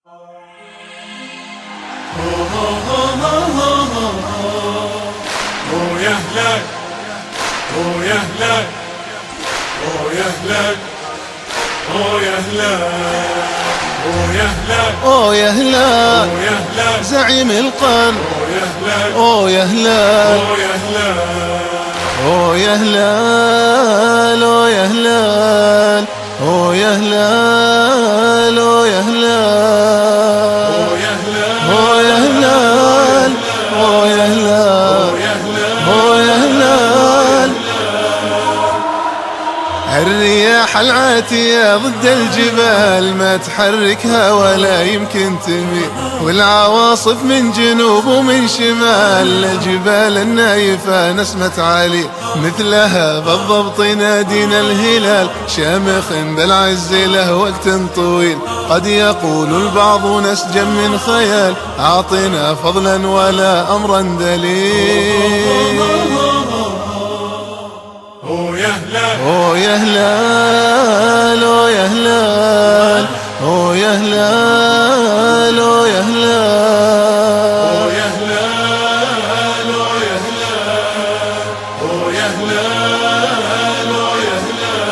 يا هلال يا هلال يا هلال يا هلال يا هلال يا هلال يا هلال زعيم القرن يا هلال يا هلال يا هلال يا هلال يا هلال يا هلال يا هلال يا هلال يا هلال يا هلال يا هلال الرياح العاتية ضد الجبال ما تحركها ولا يمكن تميل، والعواصف من جنوب ومن شمال الجبال النايفة نسمة علي، مثلها بالضبط نادينا الهلال شامخ بالعز له وقت طويل. قد يقول البعض نسجا من خيال أعطنا فضلا ولا أمرا دليل. يا هلال يا هلال يا هلال يا هلال يا هلال يا هلال يا هلال يا هلال يا هلال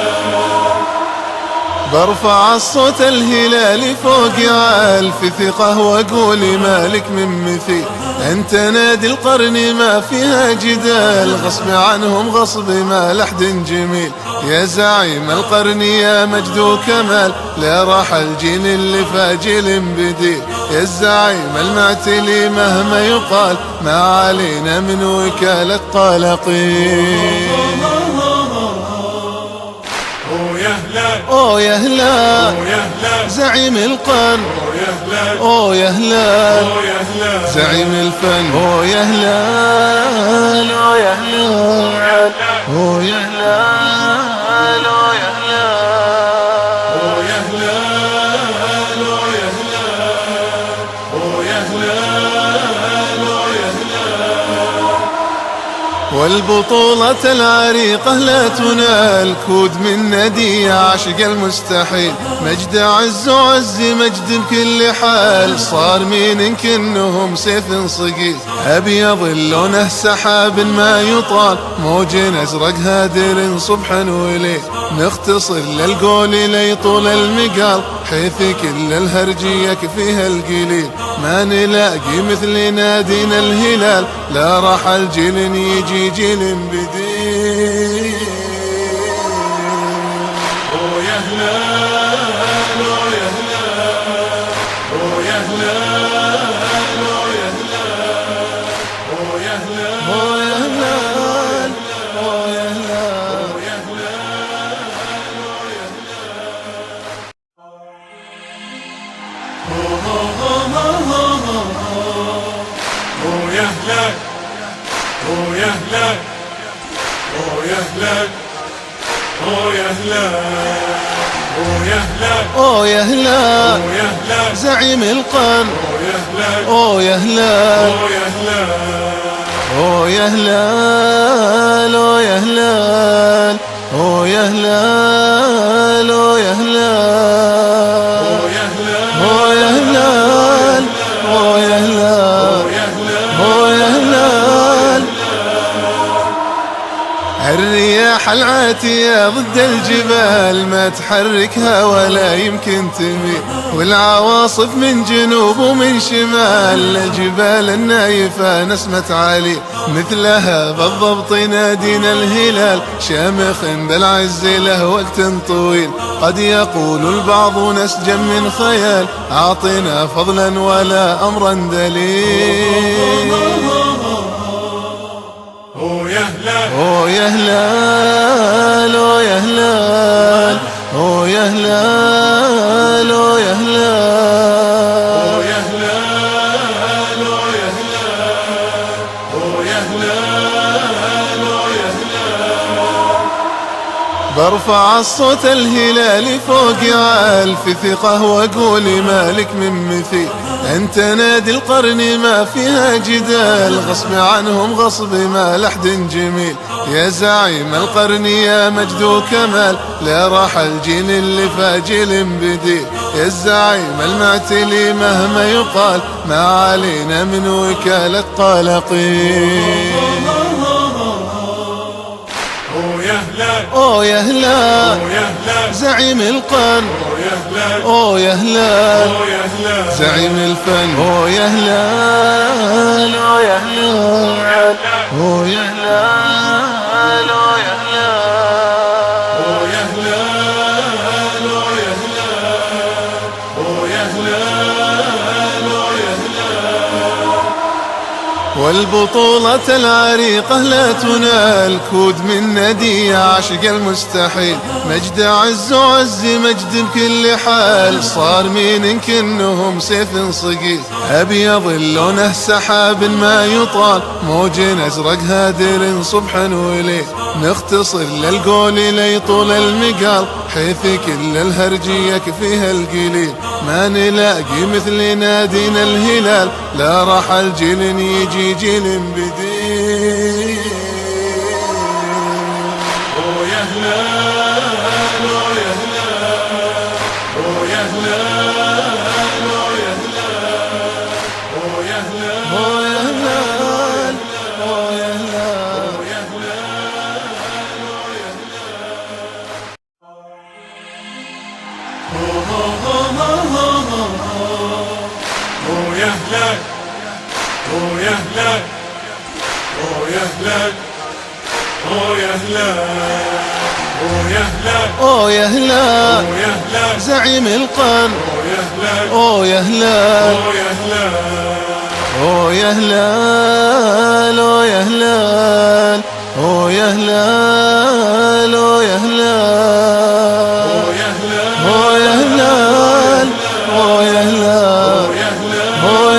برفع الصوت الهلالي فوق عال في ثقة واقول مالك من مثيل، انت نادي القرن ما فيها جدال غصب عنهم غصب ما لحد جميل. يا زعيم القرن يا مجد وكمال لا راح الجيل اللي فاجل بديل. يا الزعيم المعتلي مهما يقال ما علينا من وكالة طالقين. يا هلال يا هلال يا هلال زعيم القرن يا هلال يا هلال يا هلال زعيم الفن يا هلال يا هلال يا هلال يا هلال يا هلال يا هلال يا هلال والبطولة العريقة لا تنال كود من ندي عاشق المستحيل. مجد عز وعز مجد بكل حال صار مين كنهم سيف صقيل. أبيض لونه سحاب ما يطال موج أزرق هادر صبحا وليل. نختصر للقول ليطول المقال حيث كل الهرج يكفيها القليل. ما نلاقي مثل نادينا الهلال لا راح الجيل يجي جيل بديل. يا هلال يا هلال يا هلال يا هلال يا هلال يا هلال يا هلال يا هلال يا هلال يا هلال يا هلال يا هلال يا هلال يا هلال زعيم القرن يا هلال يا هلال يا هلال يا هلال يا هلال يا هلال يا هلال يا هلال يا هلال يا هلال يا هلال الرياح العاتية ضد الجبال ما تحركها ولا يمكن تميل، والعواصف من جنوب ومن شمال الجبال النايفة نسمة علي، مثلها بالضبط نادينا الهلال شامخ بالعز له وقت طويل. قد يقول البعض نسجا من خيال أعطنا فضلا ولا أمرا دليل. يا هلال يا هلال يا هلال يا هلال يا هلال يا هلال يا هلال يا هلال يا هلال برفع الصوت الهلالي فوق عال في ثقة واقول مالك من مثيل. انت نادي القرن ما فيها جدال غصب عنهم غصب ما لحد جميل. يا زعيم القرن يا مجد وكمال، لا راح الجيل اللي فاجل بديل. يا الزعيم المعتلي مهما يقال، ما علينا من وكالة طالقين. يا هلال يا هلال زعيم القرن، يا هلال يا هلال زعيم الفن. يا هلال يا هلال يا هلال يا والبطولة العريقة لا تنال، كود من ندي عاشق المستحيل. مجد عز وعز مجد بكل حال، صار مين كنهم سيف صقيل. أبيض لونه سحاب ما يطال، موج أزرق هادر صبحا وليل. نختصر للقول ليطول المقال، حيث كل الهرج يكفيها القليل. ما نلاقي مثل نادينا الهلال، لا راح الجيل يجي جيل بديل. يا هلال يا هلال يا هلال يا هلال يا هلال يا هلال يا هلال يا هلال يا هلال يا هلال يا هلال يا هلال زعيم القرن. يا هلال يا هلال يا هلال يا هلال يا هلال يا هلال يا هلال يا هلال يا هلال يا هلال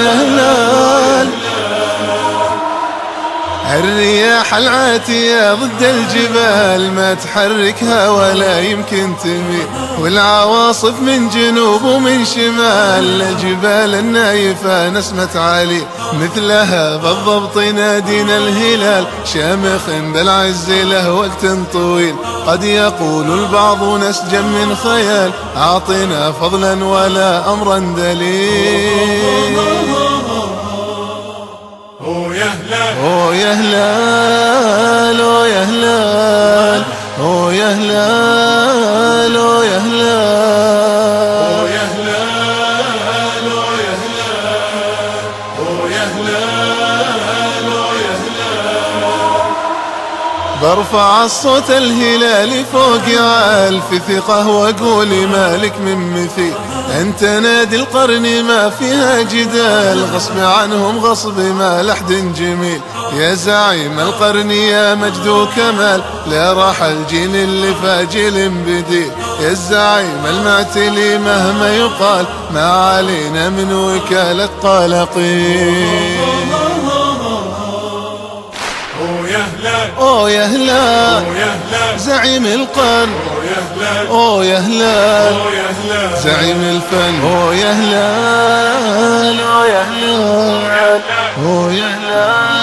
يا هلال. الرياح العاتية ضد الجبال، ما تحركها ولا يمكن تميل. والعواصف من جنوب ومن شمال، الجبال النايفة نسمة علي. مثلها بالضبط نادينا الهلال، شامخ بالعز له وقت طويل. قد يقول البعض نسجا من خيال، أعطنا فضلا ولا أمرا دليل. يا هلال يا هلال يا هلال يا هلال يا هلال يا هلال يا هلال يا هلال يا هلال. برفع الصوت الهلالي فوق عال، في ثقة واقول مالك من مثيل. انت نادي القرن ما فيها جدال، غصب عنهم غصب ما لحد جميل. يا زعيم القرن يا مجد وكمال، لا راح الجيل اللي فاجل بديل. يا الزعيم المعتلي مهما يقال، ما علينا من وكالة طالقين. يا هلال يا هلال يا هلال زعيم القرن. يا هلال يا هلال يا هلال زعيم الفن. يا هلال يا هلال يا هلال